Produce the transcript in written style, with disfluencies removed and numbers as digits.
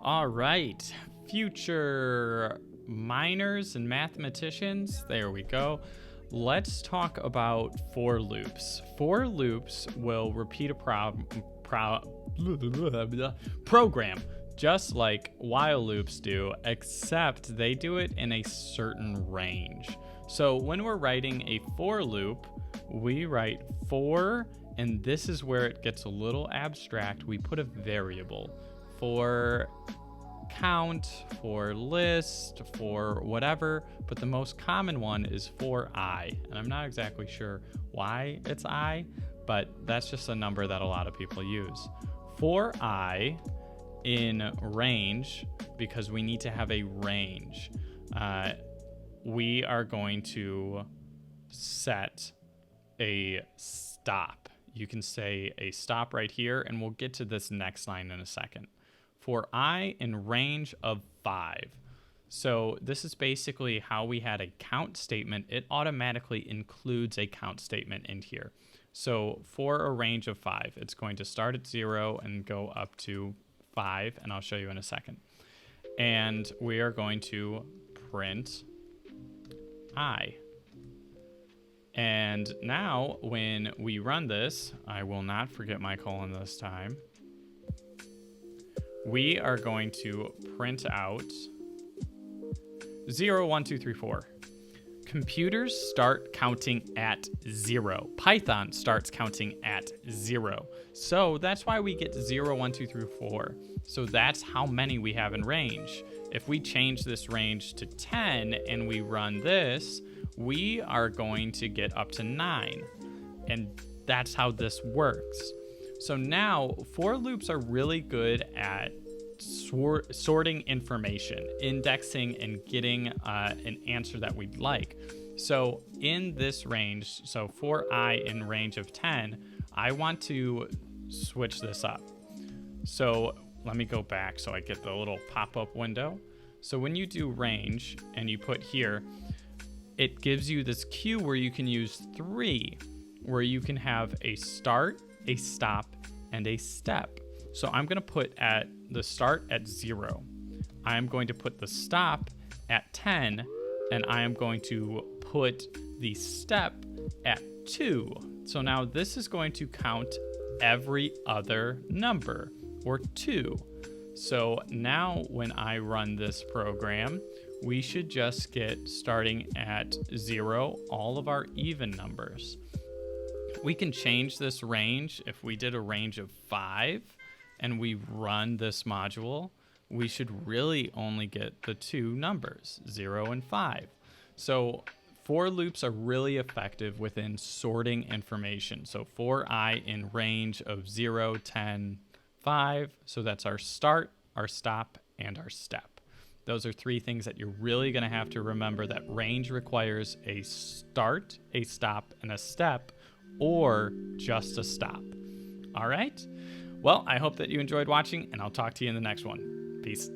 All right, future miners and mathematicians, there we go. Let's talk about for loops. For loops will repeat a program just like while loops do, except they do it in a certain range. So when we're writing a for loop, we write for, and this is where it gets a little abstract. We put a variable for count, for list, for whatever, but the most common one is for I, and I'm not exactly sure why it's I, but that's just a number that a lot of people use. For I in range, because we need to have a range, we are going to set a stop. You can say a stop right here, and we'll get to this next line in a second. For I in range of 5. So this is basically how we had a count statement. It automatically includes a count statement in here. So for a range of 5, it's going to start at 0 and go up to 5, and I'll show you in a second. And we are going to print I. And now when we run this, I will not forget my colon this time. We are going to print out 0, 1, 2, 3, 4. Computers start counting at 0. Python starts counting at 0. So that's why we get 0, 1, 2, 3, 4. So that's how many we have in range. If we change this range to 10 and we run this, we are going to get up to 9. And that's how this works. So now for loops are really good at sorting information, indexing, and getting an answer that we'd like. So in this range, so for I in range of 10, I want to switch this up. So let me go back so I get the little pop-up window. So when you do range and you put here, it gives you this queue where you can use 3, where you can have a start, a stop, and a step. So I'm going to put at the start at 0. I'm going to put the stop at 10, and I am going to put the step at 2. So now this is going to count every other number, or 2. So now when I run this program, we should just get starting at 0 all of our even numbers. We can change this range. If we did a range of 5 and we run this module, we should really only get the 2 numbers, 0 and 5. So for loops are really effective within sorting information. So for I in range of 0, 10, 5. So that's our start, our stop, and our step. Those are 3 things that you're really going to have to remember, that range requires a start, a stop, and a step, or just a stop. All right? Well, I hope that you enjoyed watching, and I'll talk to you in the next one. Peace.